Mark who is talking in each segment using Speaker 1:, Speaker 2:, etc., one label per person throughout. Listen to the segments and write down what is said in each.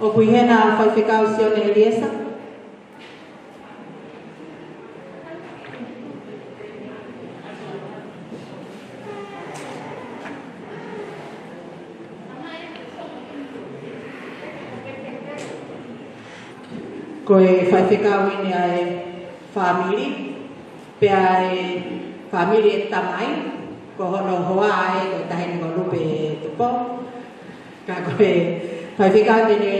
Speaker 1: O kuihena whaiwhikau Sione Eliesa. Ko e whaiwhikau ini ai whamiri, pia e whamiri e tamai, ko hono hoa ai, ko tahini ko lupe e tupo. Ka ko e whaiwhikau ini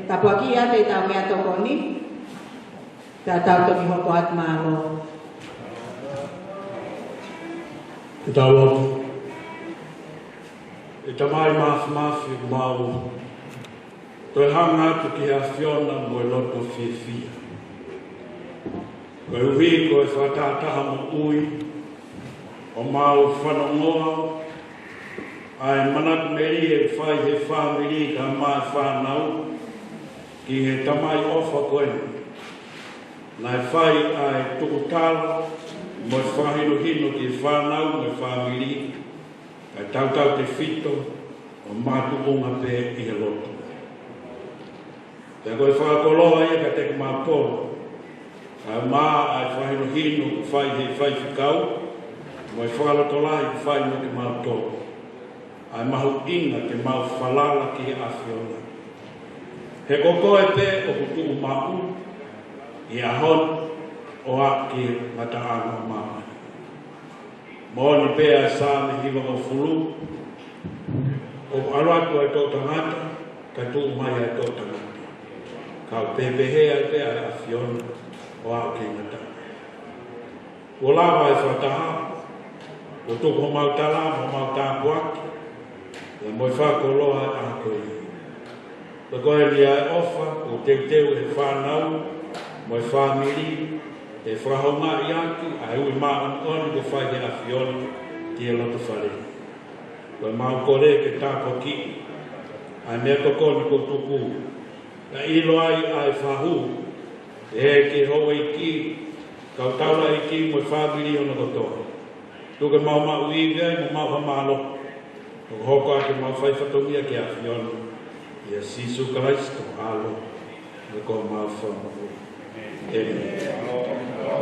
Speaker 1: tapuaki ate tau mea toko ni, ta tau toki hoko at malo.
Speaker 2: E tau atu, e tamai maasi mau, toi hanga atu ki hea whiona mo e loto whiwhia. Koe uhi ko e whatataha mo ui, o mau whanongoa, ai manat meri e whai he whamiri ka mai whanau, ki he tamai ofa koe. Nai whai ai tukutala, mo e whahino hino ki whanau mo e whamiri, kai tautau te whito, o mātukunga pe i he loto. Te koe whakoloa ia ka te kumapolo, ai mā ai whahino hino ku whai he whai whikau, mo e whakalotolai ku whai mo te mātolo. Ai mahu inga te mau whalala ki a whiona. He kokoe pe o kutu mahu, i ahon o aki mata anga maa. Mōni pe a sāne hiwa o fulu, o aluatu ai tō tangata, ka tū mai ai tō tangata. Kau pepehea pe ai a whiona o aki mata. O lawa e whataha, o tōko mautala, o mautapuaki, e moi whakoloa a koe. Ka koe ni ai ofa, o teuteu e whanau, moi whamiri, e whahonga i aki, a hui maa oni ko whai he a whioni, ki e loto whare. Koe mau kore ke tāpo ki, ai mea kokoni ko tuku, na ilo ai ai whahu, e ke hoa i ki, kau taura i ki moi whamiri ona kotoa. Tuke mau mau iwea, mo mau hamalo, o hoko ake mau whaifatongia ki a whiona, i a Sisu Christ o alo, e ko mau whamahu. Amen.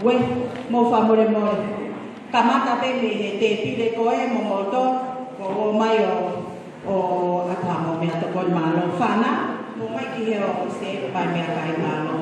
Speaker 1: We, mo whamore more. Kamata pele he te pile koe mo moto, ko o mai o atamo mea to kon malo. Whana, mo mai ki he o se pai mea kai malo.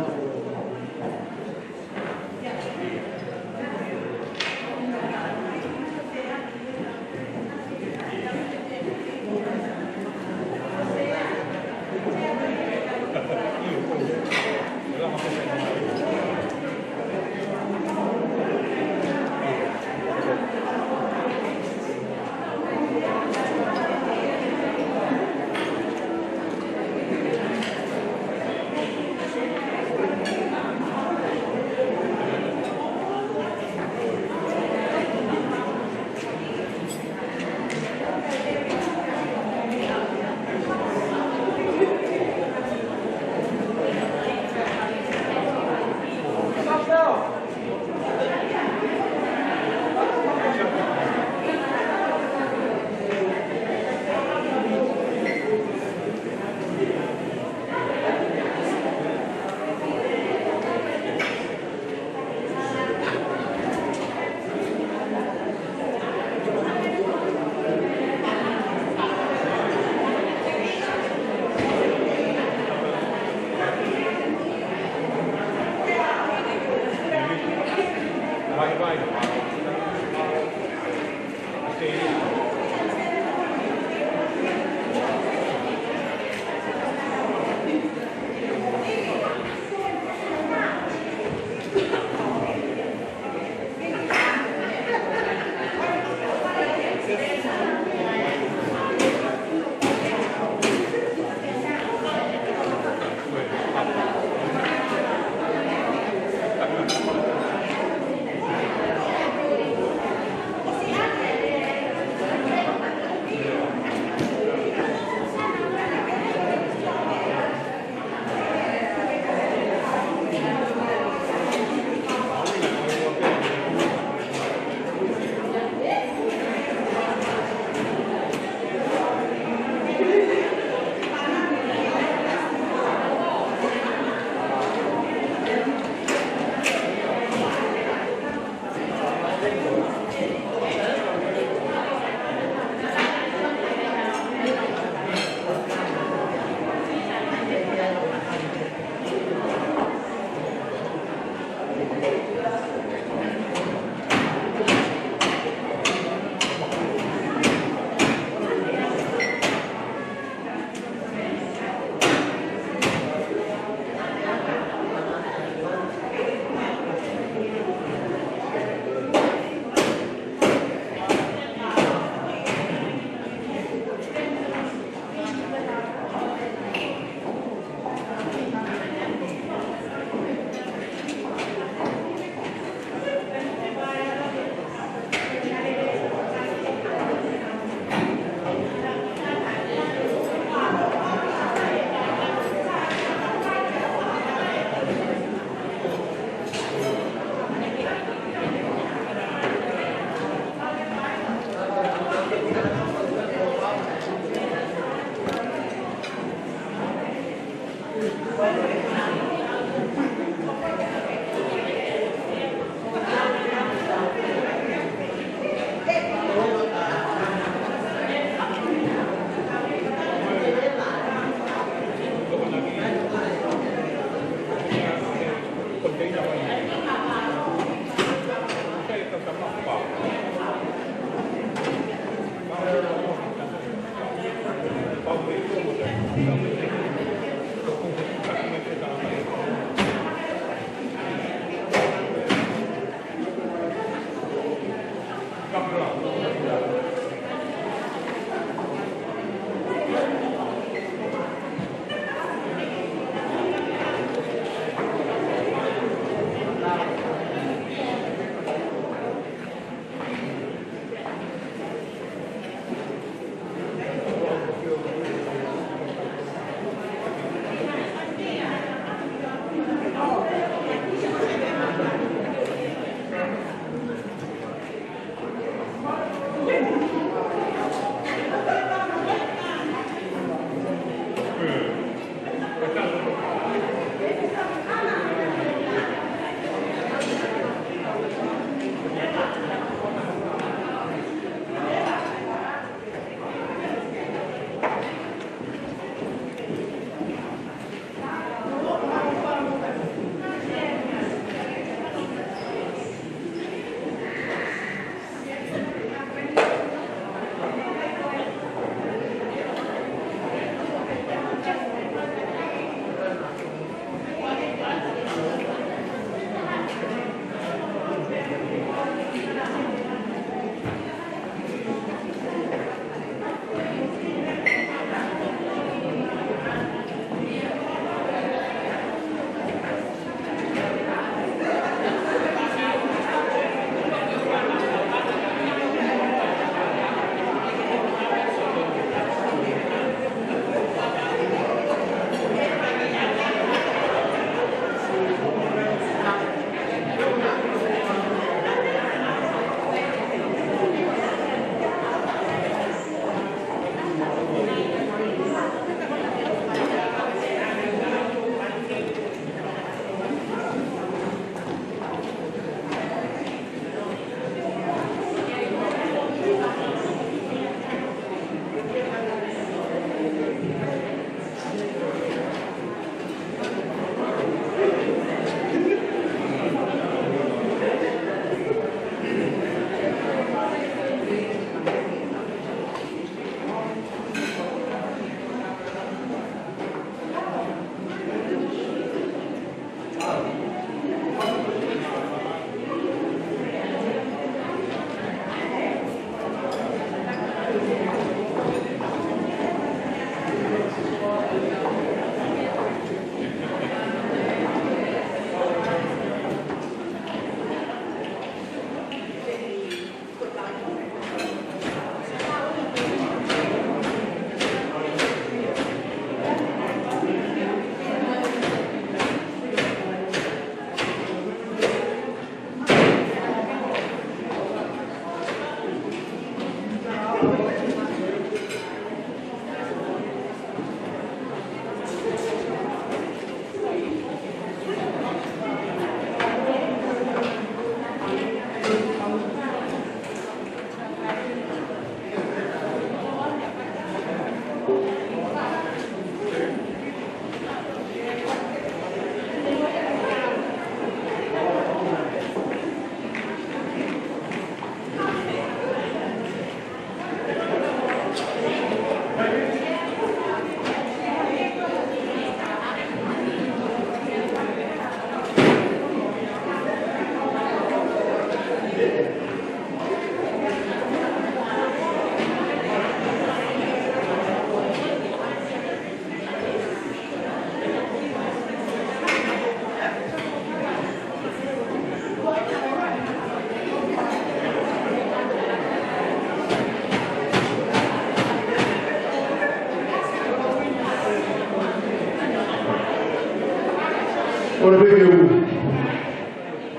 Speaker 3: Ora bem,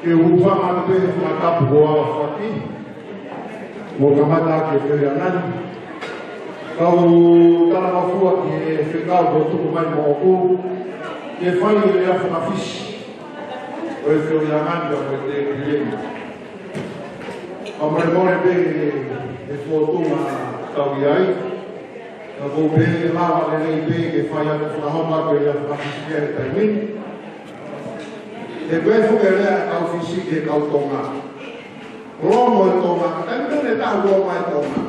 Speaker 3: eu vou falar de uma capa boa aqui, vou chamar de Fernando. Kalau dalam waktu yang sekarang waktu main mau e fai le a fisi o e feo ia nganga o te pilema a mai more pe e fotunga tau iai a ko pe lava le nei pe ke fai a whahoma ko ia fisi ke e taimini e koe fuke rea kau fisi ke kau tonga romo e tonga e tau romo e tonga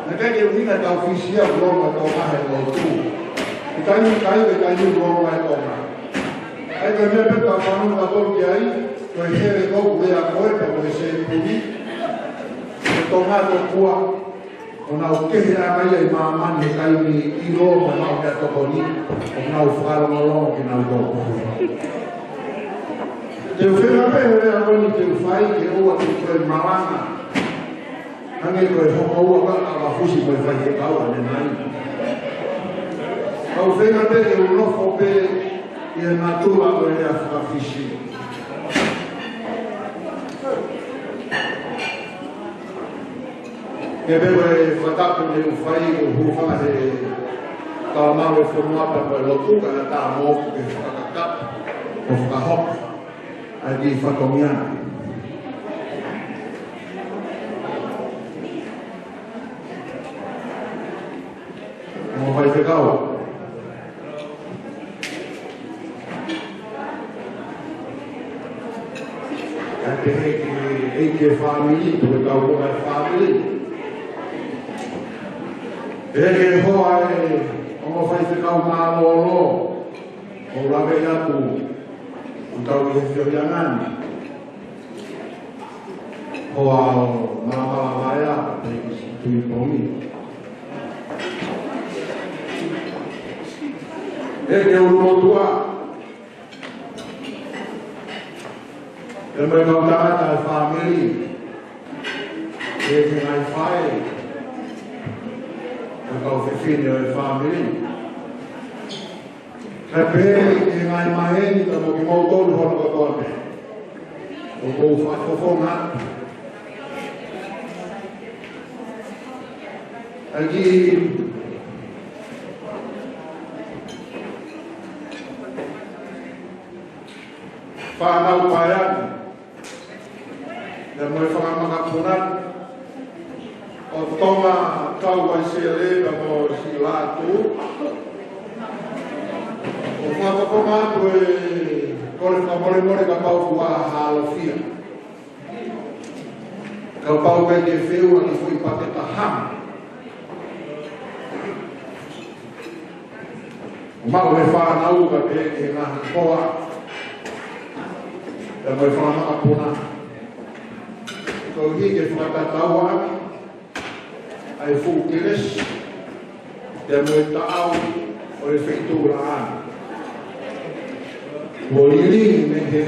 Speaker 3: na kai ke winga kau fisi a romo e tonga he lo tu i taimi kai e taimi romo e tonga ai ka mea peta whanau ka toki ai koe here koku rea koe pa koe se puri e tonga to kua o nau kehe a mai ai mamani kai ni i romo nau kia tokoni o nau whakalongolongo ki nau toko te whenga pehe rea koni te whai ke oa te koe maranga hange koe hoko ua waka a fusi koe whai te kaua ne nai au whenga pehe u nofo pehe i e natura koe rea whakawhisi ke pehe koe whatapu ne u whai o hufanga he ka mawe whamuata koe lotuka na tā mōku ke whakakapa o whakahoka ai di whakomiana. Mo vai te kaua. Ai te ke whamili, tu ke kau kua whamili. Ke hoa e, o mo vai te kau mālolo, o lawe atu, tau i he whiangani. Hoa o māpala vaea, te tui pomi. E ke urumotua. E mai kau tāta e whamiri. E ke ngai whae. E kau whiwhine o e whamiri. Ka pēri e ngai maheni ka mo ki mautonu hono ka tōne. O kou whakofona. Aki whanau paiani. E moe whakamakapunan. O tonga tau ai se leka mo si lātu. O whakapoma atu e kore more ka pau kua halofia. Ka pau kai te wheu ani fui paketa ham. O mau me whanau ka te e ngahi koa. E moe whakamapuna. Ko hi ke whakatatau ami. Ai fukeres. E moe taau o e whaitura ani. O iri me he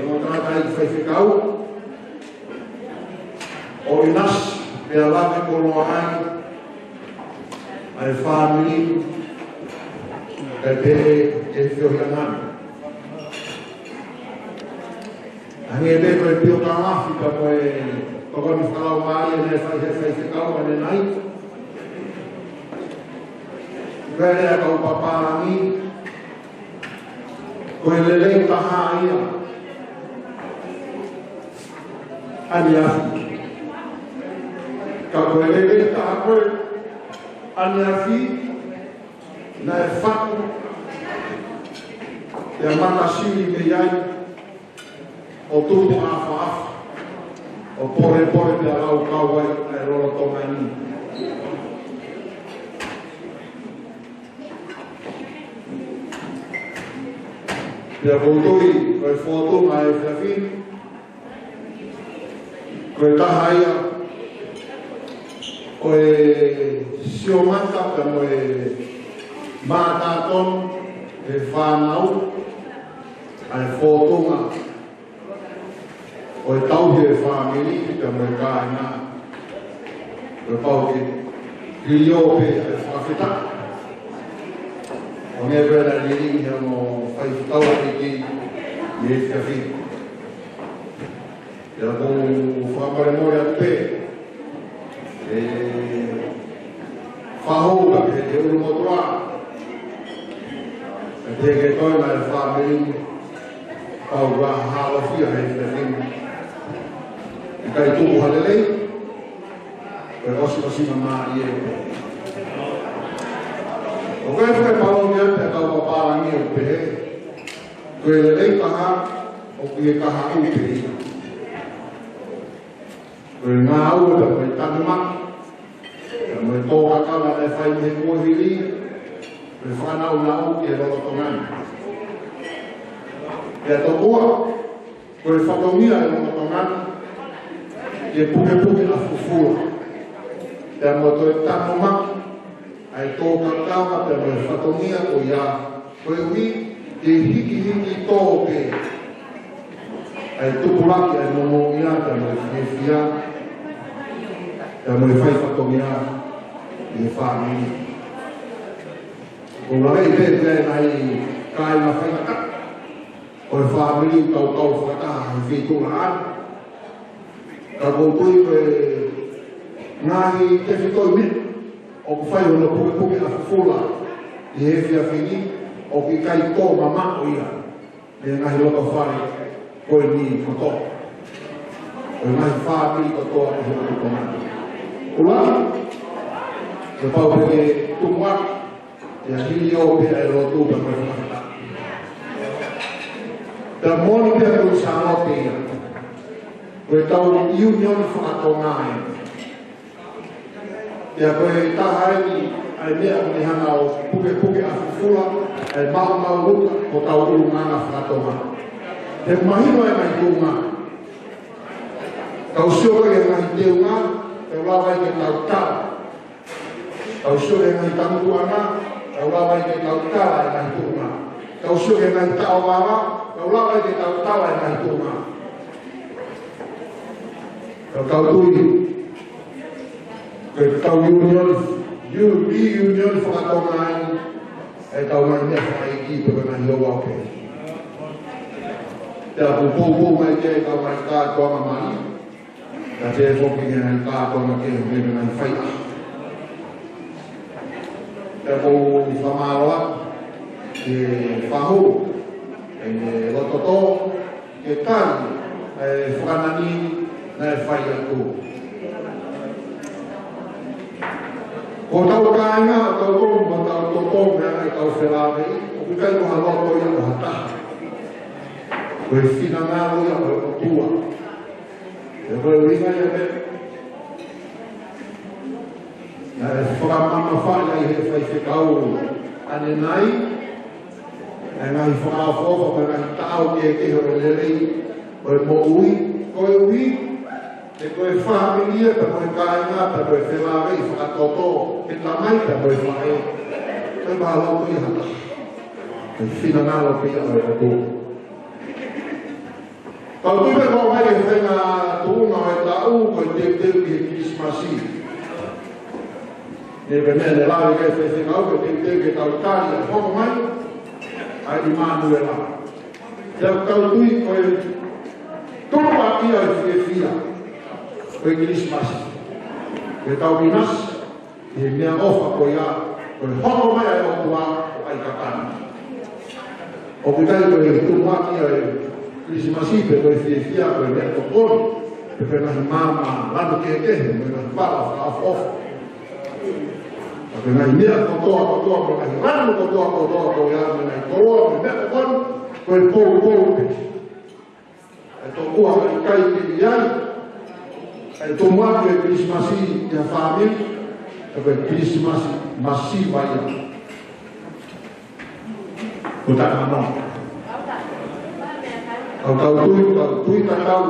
Speaker 3: o tātai whaiwhikau o inas pe alame koloa ai ai whamiri e te e whiohiangani. Angi e beko e pio kāwafi ka koe tokoni whakau mai e ne whaiwhikau ane nai. Kwere a kau paparangi koe lelei taha ia. Ani afi. Ka koe lelei taha koe. Ani afi. Na e whatu. E a makasiri me iai. O tupu a whaafa. O pore te arau kawai e roro tonga ni. Pia koutoi, koe whotunga e whiawhini, koe taha ia, koe siomata, ka moe mātāton, e whānau, ai whotunga, koe tauhi e whāmiri, ka moe kāina, koe pau ke riope e whawhetaka. O me vera liringi mo fai taua ki e whiawhi. Ia kou whamare more atu pē. E whahouka ke te uru motua. E Te ke toi mai whamiri, au wa hala fia hei te ringu. I kai tuku halelei, koe osi maa i e. O koe whae pao mea te tau paparangi o pehe, koe lelei taha o kui kaha u pehe. Koe ngā ua te koe tanumaki, te moe tōka kala e whai me kuahiri, koe whanau na u ki e rorotongani. Pea tokoa, koe whakongia e rorotongani, e puke a fufua. Te mo toe tanumaki, ai tōka kala te moe whakongia o ia, koe ui, te hiki tōke, ai tupulaki ai momo ia, te moe whiwhia, te moe whai whakongia, i whamini. Ko rarei te nai kai na whainaka, o e whamini tau whakataha i whitunga an. Ka koutui koe ngahi te whitoi mit, o ku whai hono puke a fufula, i he whia whini, o ki kai tō mama o ia, me ngahi loto whare, koe ni koto. O ngahi whamini kotoa e hono tukonani. Ula, te pau peke tumuaki, e a hili o pe e rotu pe koe whakata. Te moni pe a koe sāno te ia, koe tau iu nioni whakatonga e. Te a koe taha ni ai mea ni hana o puke a fufula, e mau luka ko tau urunganga whakatonga. Te mahino e mai tūnga. Kau sio e ngai teunga, te ulawa i ke tau tara. Kau sio e ngai tangutuanga, te ulawa i ke tau tara e ngai tūnga. Kau sio e ngai tau wawa, te ulawa i ke tau tara e ngai tūnga. Kau tui, kau union whakatonga ai, e tau mai mea whakaiki pe kona hiova o ke. Te a pupou mai ke tau mai kātoanga mai, ka te e whoki ke ngai kātoanga ke me ngai whaia. Te kou whamaroa, ke whahu, e rototo, ke tari, e whakanani, na e whaia tō. Ko tau kāinga, tau tōngu, tau tōngu, mea tau whelawei, o ku kai koha loto ia o hataha. Koe whina ngāro ia o tua. E koe ringa ia me. Na e whakamama whaia i he whai whekau ane nai. E ngai whakawhofa, me ngai tāo ke hore lelei, koe mo ui, koe ui, te koe whamilia, te koe kāinga, te koe whelawei, whakatoto, ke tamai, te koe whae. Koe maha loto i hataha. Koe whina ngāro pia o tua. Tau tupe kau mai e whainga tuunga o e tau koe teu ki he Krismasi. Ne pe mea le lawe kai whainga au koe teu ki tau tāri a whoko mai, ai i Manuela. Tau tui koe tupa ia e whia koe Krismasi. Koe tau minas, i he mea ofa koe ia, koe hoko mai ai o tua o ai katana. O kutai koe tupa ia e Krismasi pe koe whia koe mea tokoni, pe koe nahi mama lanu ke, koe nahi whala whaafofa. Koe nahi mea kotoa, koe nahi ranu kotoa, koe nahi koroa, koe mea tokoni, koe pou pe. E tokua kai kai ke iai, e tomuaki e Krismasi i a whamiri, e koe Krismasi masi vai ia. Ko taka noa. Au tau tui takau,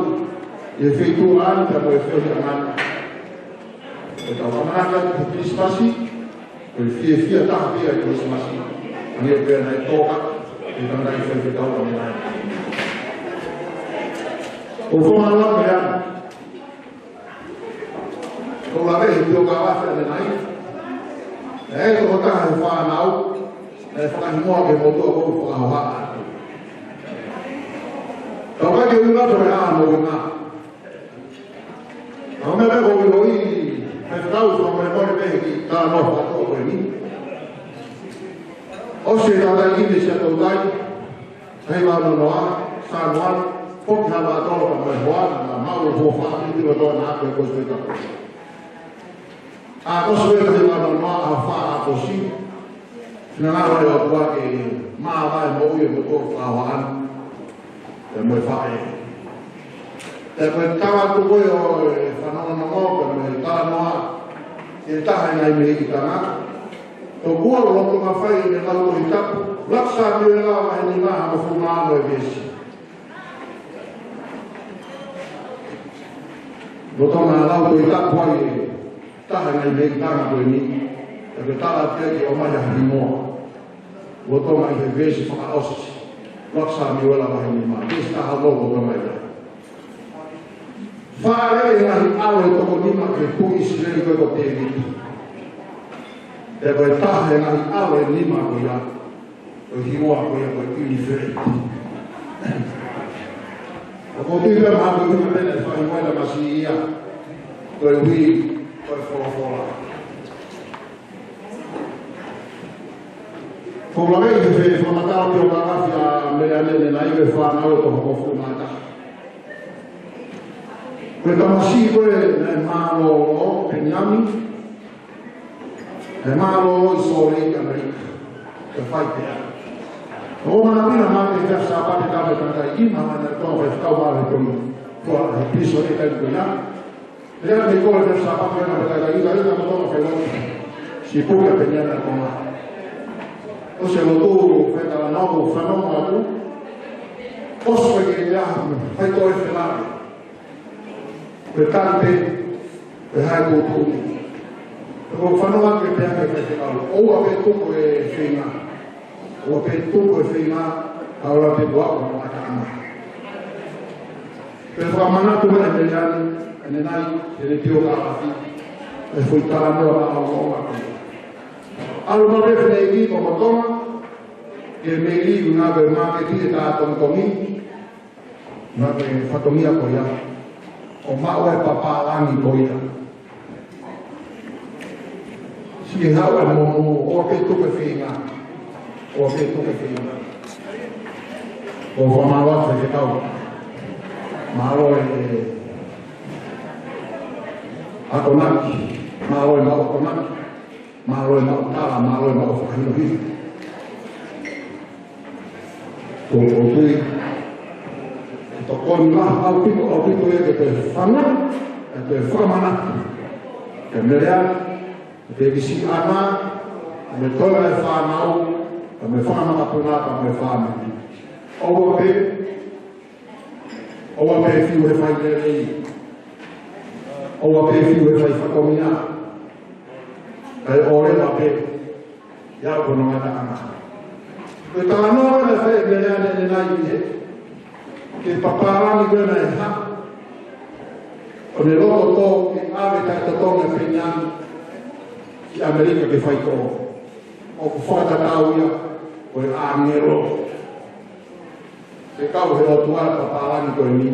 Speaker 3: e wheitu ani te moe whio anana. E tau anana ki Krismasi, e whia taha pia i Krismasi. Ani e pia nai tōka, e tau nai whewhitau ane nai. O whomana me ana. Ko lawe he pio ka wafe ane nai. E toko taha he whanau, e whakahimoa ke motua kou whakahoha. Tau kai ke unga to ea mo unga. Au me meko ki roi he whakau wha me mori pehe ki tā noho ato koe ni. O se tata i se tau dai, hei wā no noa, sa noa, pok hawa tolo ka mai hoa, na mau ho wha ki tira toa na ake ko sui tako. A ko sui hei wā no noa a wha a ko si, sina ngā wai o kua ke maa wai mo ui mo tō wha waan, te moe wha e. Te koe tawa tu koe o whanonga na ngō, pe me tala noa, e taha ngai me i tanga, tō kua roto ma whai me lau i tapu, laksa me lawa e ni maha ma whumāno e besi. Roto ma lau i tapu ai e taha ngai me i tanga koe ni, e ke tala pia ki o mai a himoa. Roto ma i he besi whaka osi, laksa me lawa e ni maha, besi taha logo mai mai. Whaare e ngahi awe toko nima ke pui sirei koe ko te niti. Te koe tahe ngahi awe nima ko ia, koe himoa ko ia koe kini where. O ko tui pēr maha koe kuni pene whai moena masi ia, koe hui, koe whora. Ko lawei te where whamatao ki o kakafi a mea nene na iwe whanau to hoko whumata. Koe tamasi koe ne mālo o pe nyami, ne mālo o i sōrei Amerika, te whai pēr. O mana pina mate te sa pate kawe tātai i mana ne tō e whakau māre tōnu, kua e piso e kai koe ia. Rea me koe te sa pate kawe tātai i kai kama tōna whai lote, si puka pe nyana kōna. O se lotu whetala nomu whanonga atu, oso e ke ia whai tō e whelare. Koe tante, koe hai kōtūni. Koe whanua ke pēr ke whai whekau. Oua pe tuko e whenga. Oua pe tuko e whenga, kaura pe tuako no atana. Koe whamanatu e me leani, ane nai, e ne tio ka awhi, e whui tala noa ka au onga koe. Alu ma pe whene i ko matoma, e me li ngā koe mā ke ti e tā tongi, ngā koe whatongia ko ia. O mau e papalangi ko ia. Si e hau e momo, o ke tuke whenga. O ke tuke whenga. O whamawa te kau. Maro e akonaki. Maro e mau akonaki. Maro e mau tala, maro e mau whakahinohi. Ko tui. To kon lah au piko e ke te whanga, e te whakamana, ke merea, te kisi ana, me toa e whanau, ka me whanamaka puna, ka me whanau. Owa pe fiu he whai nerei, owa pe fiu he whai whakomia, kai orema pe, iau kono ngata ana. Koe tānoa e whai merea nene nai i he, ke paparani koena e ha. O ne roto tō ke awe tai tatonga penyani ki Amerika ke whai tō. O ku whakatau ia, o e āngero. Ke kau he rotu ara paparani koe ni.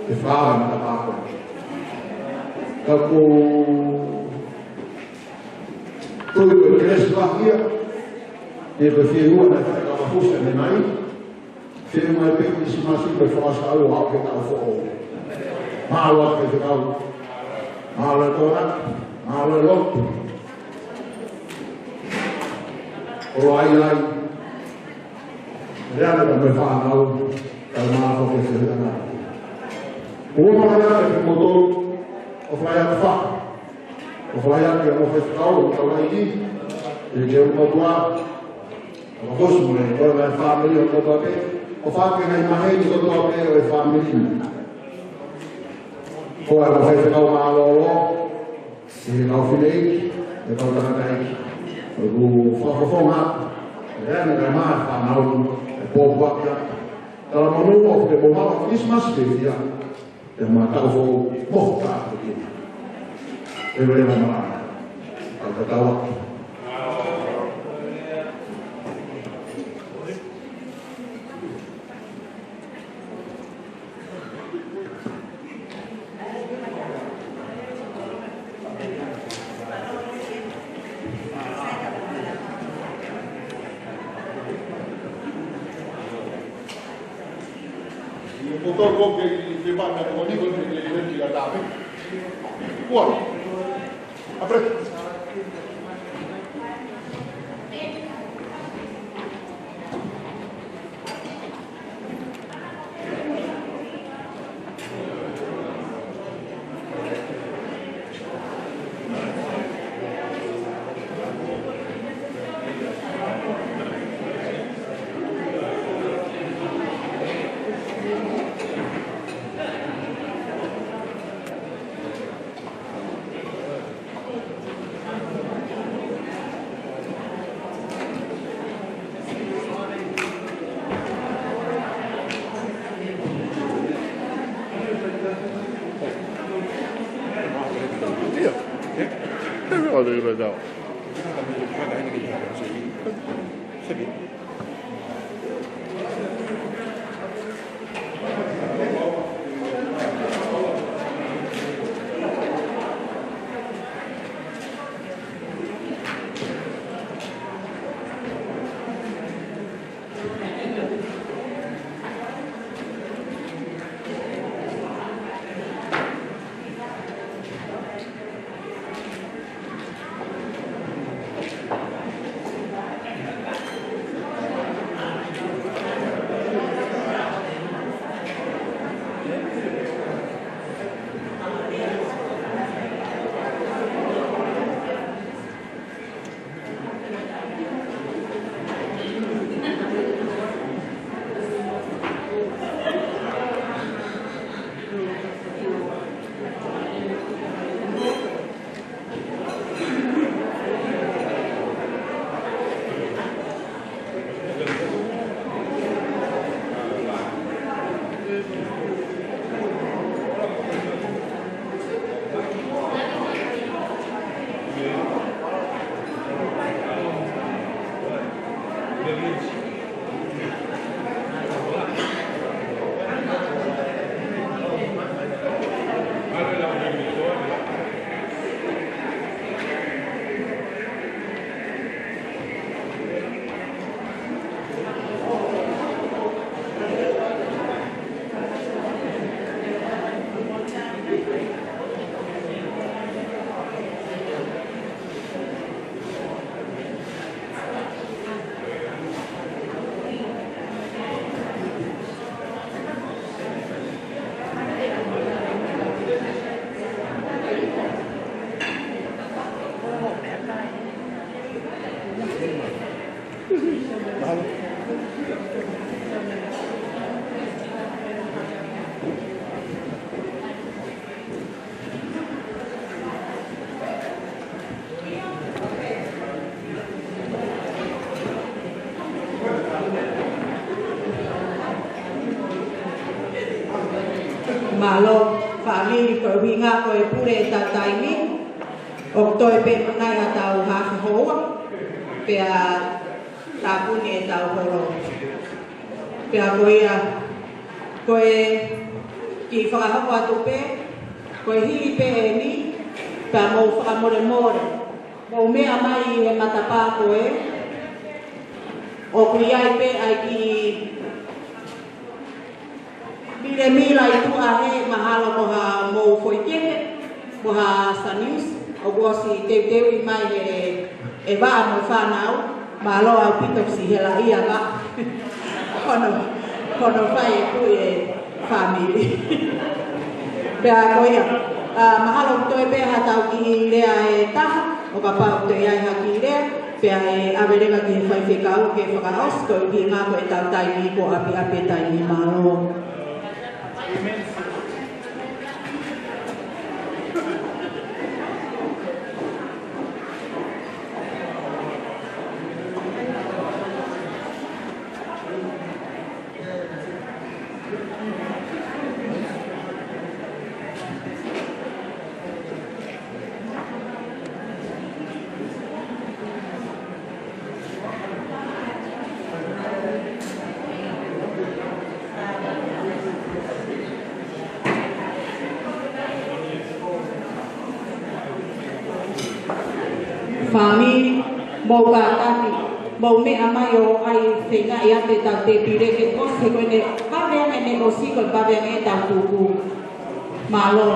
Speaker 3: Ke whaara na tāpako. Ka ko tui koe kresi lahia, e koe whierua na whai kawahusa ne nai, Tēne mai pēki si masi koe whaasa au hao ke tau whao. Māua ke te kau. Māua e tōna, māua e lotu. Oro ai. Reana ka me whanau, ka māua ke te hana. Ua makarata ke motoru, o whai atu wha. O whai atu e mo whai whakau, o tau ai i. E ke o motua. O hosu mune, o e whamiri o motua pe. O whake ngai mahei ni kotoa pe o e whamiri. Ko e whai whakau mā lolo, e he kau whinei, e kau tangata eki. O ku whakawhonga, e reana kai maa whanau, e pōpuakia. Tala manu o te pōmau Christmas te whia, e maa tau whau mohta te kia. E reana maa, au katawa. o to ko ke ke ba na ko ni ko ni la ta me ko apre
Speaker 4: Legal.
Speaker 1: Malo family ko winga ko e pure tatai ni o toi pe nai ha tau ha ho pe a tapu ni tau horo pe a ko e ki fa ha wa tu pe ko hi pe ni pa mo fa mo mo me amai e matapa ko e o kuiai pe ai ki Mire mila itu ahe mahalo moha mo foi kene moha sanius o gosi te mai e ba mo fa nau malo au pito si hela ia ba kono fai ku e family pe a koia mahalo to e pe ha tau ki le e ta o ka pa te ia ha ki le pe a verega ki fai fekau ke fa os ko ki nga ko e tau tai ni ko api tai ni malo Fami mau batati mau me amayo ai tenga ya te pire ke kose ko ne me negosi ko ba be ngai tau tuku malo.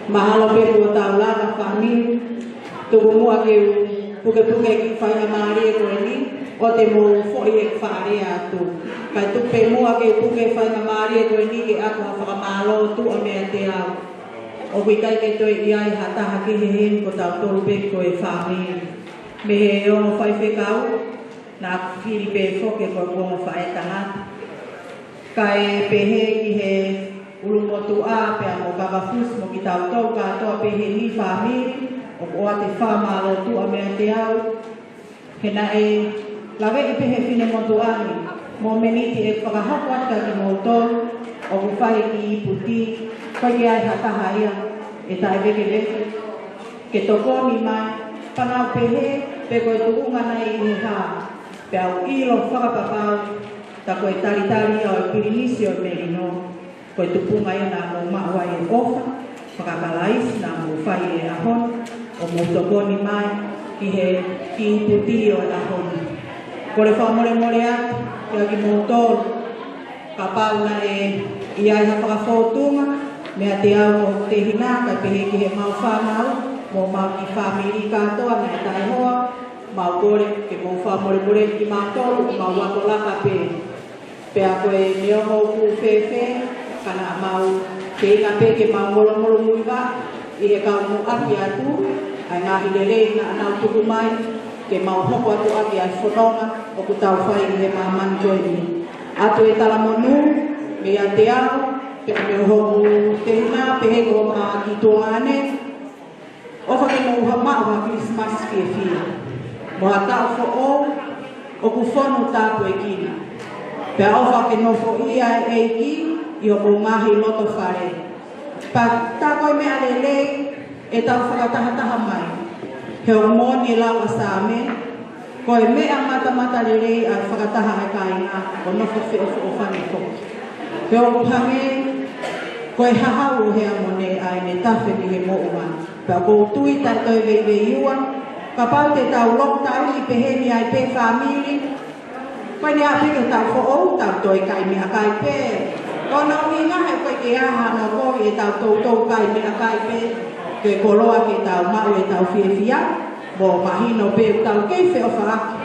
Speaker 1: Mahalo pe ko taula na kami tu mo ake puke ki fai amari ko ni o te mo fo e fare atu kai tu pe mo ake puke fai amari ko ni ke aku fa malo tu o me te au o ki kai ke to ia hata haki he ko ta to pe ko e fami me he o fai fe kau na fili pe fo ke ko mo fai ta kai pe he ki he ulu motu a pe mo baba fus mo kita tau ka to pe he ni fami o te fama lo tu a me te au he na e lave i pe he fine motu ani mo meniti e whakahapua ka ki mo to o ku whahe ki i puti kai ki ai hata haia e tai veke veke ke toko ni mai panau pe he pe koe tu unga nei i ha pe au ilo whakapapau ta koe tari o e pirinisi o merino koe tupunga ia na mo maua e ofa, whakakalais na mo whai e ahon, o mo tokoni mai ki he ki puti o e ahon. Kore whamore atu, kia ki mo tolu, ka pau na e iai ha whakawhotunga, mea te au o te hina, kai pehe ki he mau whanau, mo mau ki whamiri katoa, mea tai hoa, mau kore ke mau wha more ki mātou mau wako laka pe a koe neomo ku whewhe kana mau ke inga pe ke mau molo muiwa i he kau mu aki atu ai ngahi lelei na anau tuku mai ke mau hoko atu aki ai whanonga o ku tau whai i he mahamani koe ni atu e tala monu me a te au pe me homu te hina pe he ko ma ki tōngane o whake mo uha maa wa Christmas ki e whia mo ha tau who o ku whonu tāpu e kina pe a ofa ke nofo ia e ki i o mo ngahi loto whare pa tā koe mea lelei e tau whakatahataha mai he o moni e lau asame koe mea mata lelei a whakataha e kainga o nofo whio o whani koe he o kuhange koe hahau o hea mone ai ne tawhi ni he mo ua pe a kou tui tartoi vei iua ka pau te tau lockdown i peheni ai pe whamiri koe ni a piko tau who'ou tau toi kai mea kai pe kono ni ngahe koe ke aha no koe e tau tau kai mea kai pe ke koloa ke tau mau e tau whiewhia mo mahino pe tau keife o whaaki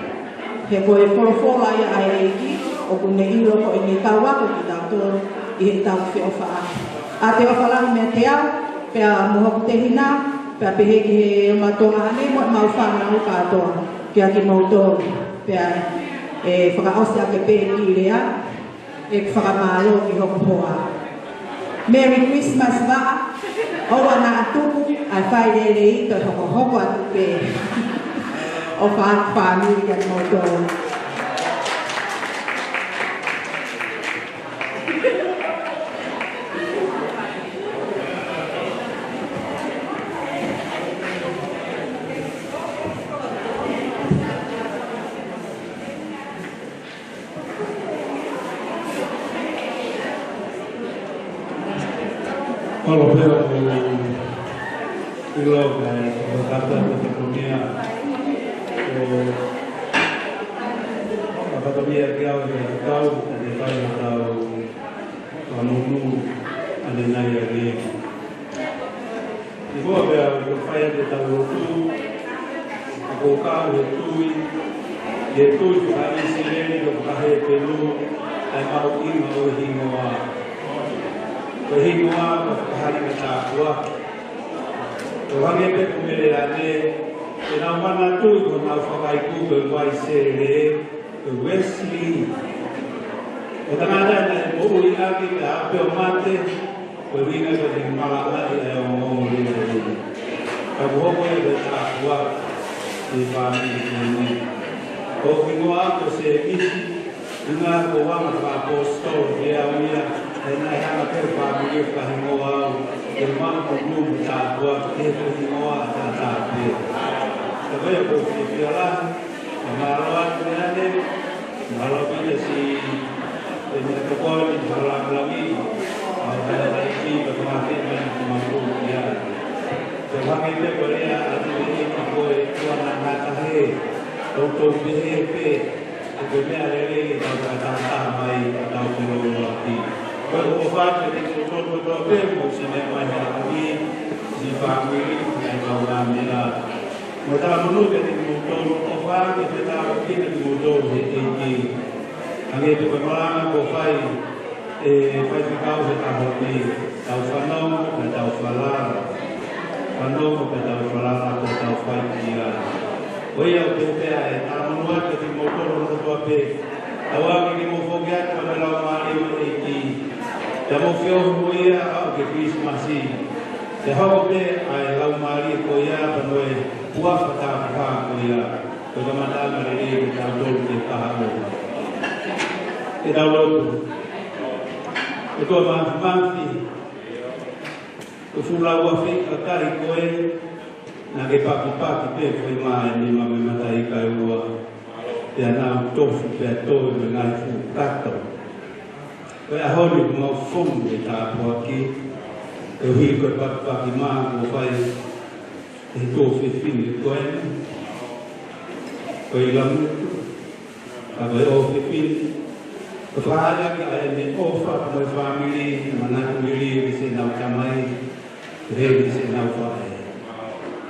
Speaker 1: he koe wholofola ia ai eiki o kune ilo koe ni tau wako ki tau toro i he tau whio whaaki a te whalahi mea te au pe a mohoku te hina pe a pehe ki he matonga ane mo mau whanau katoa ki a ki mautoru pe a e whakaose a ke pe ki rea e whakamalo ki hoku hoa Merry Christmas wa owa na atuku ai whai rere i to hoko atu pe o whaakwhanu ki a ki mautoru
Speaker 5: Kalau saya ilau berkata dunia, apa dunia kau tahu ada kau tahu kamu ada naya ni. Ibu apa berfaya di tahu tu, aku kau itu hari sini berkahai pelu, dan mau hingga Kehingua kahari katakuah, kewangi pekumilane, kenapa tu kena fakaiku berwaisere, Wesley. Kadang-kadang ada bui lagi dah bermati, berwina dengan malam yang ngomong ini. Kamu boleh bertakuah di pagi ini. Kau hingua kesehisi, dengan keuangan apostol dia Ena yang akan family kahimoa, ilmu belum tahu itu himoa tapi. Tapi ya berfikiran, maluan ni, maluan si penyakit ini malam lagi, ada lagi bermati dengan mampu dia. Sebab itu boleh ada ini mampu tuan anak tahir, untuk BHP, kemudian ada lagi tentang mai atau teknologi. Kalau obat jadi betul-betul berfungsi memang lagi di family yang orang bila mereka menurut jadi betul obat kita tahu kita betul ini hanya itu pengelolaan obat pasti kau setahu ini tahu fanong dan tahu falar atau tahu fajar. Oh ya betul kalau menurut jadi betul untuk obat awak ini mau fokus pada lawan ini. Damo fio moia au ke Christmas i. Te hau pe ai lau mari ko ia panoi pua pata pa ko ia. Ko mata mari ni ta dol ke ta ho. E da lo. E ko ma fi. Ko fula wa fi ka ta i ko e na ke pa pe ko mai ni ma me mata i ka ua. Te ana to fu pe to na fu ka to. Kau aholi mau fum di tahu aki, kau hidup bapa imam kau fai itu fifin kau ini, kau ilam kau fifin, kau faham kau ini offer kau family mana kau beli di sini nak camai, di sini nak fai.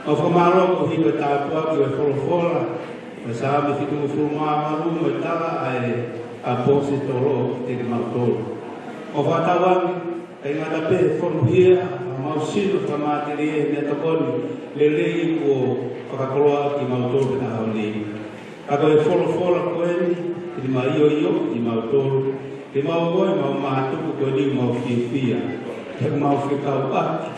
Speaker 5: Offer malu kau hidup tahu aki kau follow Sa me fitu fuma maru mo tala ai a posi tolo te mautolo. O whatawang ai ngata pe formuhia mau sino kamatiri ne tokoni lelei ko whakakoloa ki mautolo na hauni. Ako e folo koeni ki maio i mautolo. Te mau koe mau mahatuku koe ni mau fia. Te mau whikau aki.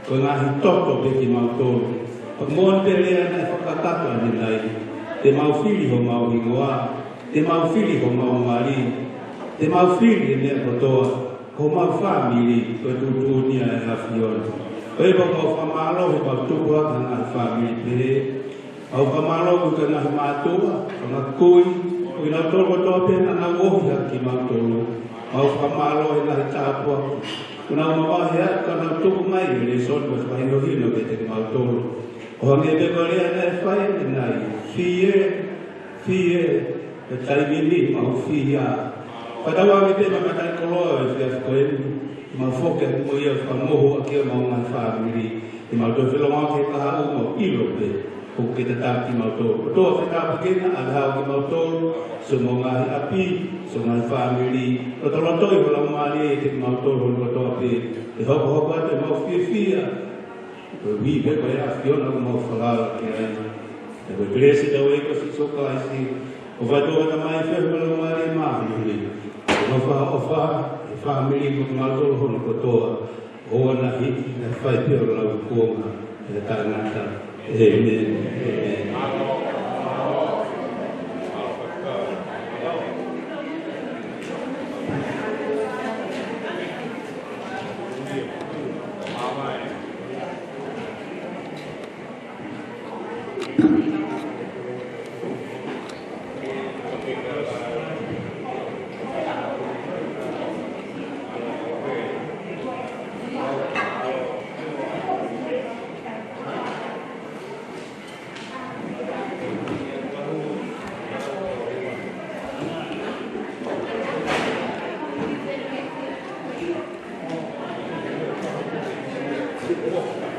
Speaker 5: Ko ngahi toto pe ki mautolo. Pak mon te lea nei whakatata ni nei. Te mau whiri ho mau hingoa. Te mau whiri ho mau mari. Te mau whiri ne kotoa. Ko mau whamiri koe tutunia e hawhiona. Koe pa mau whamalo he mau tukua ka ngahi whamiri pe. Mau whamalo koe ka ngahi mātua. Ka ngahi kui. Koe nau toko tope na ngā wohi haki mautolo. Mau whamalo he ngahi tāpua. Koe nau mawahi haki ka nau tuku mai e le son koe whahino hino ke te mautolo. O hange te korea ne whai e nai. Fie. E taimini mau fia. Patawa mi te mamatai koloa e whia whakoeni. Ma whoke mo ia whamoho a kia mau ngai whamiri. Te mau tō whilonga ke kaha o mau ilo pe. Ko ke te tāki mau tō. O tō whetapa kena a hao ki mau tō. So mo ngahi api, so ngai whamiri. O tō lotoi wala umari e te mau tō hon kotoa pe. Te hoko te mau fia. Ko wi pe ko ea whiona ko mau whalala ke ai. Te ko gresi tau e ko si soka ai si. O whatoa ta mai whehu wala umari e mahi. No wha e whamiri mo ngā tōru hono kotoa. Hoa na hiki na whai pio lau kuonga. E tāngata. Amen.
Speaker 3: Thank you.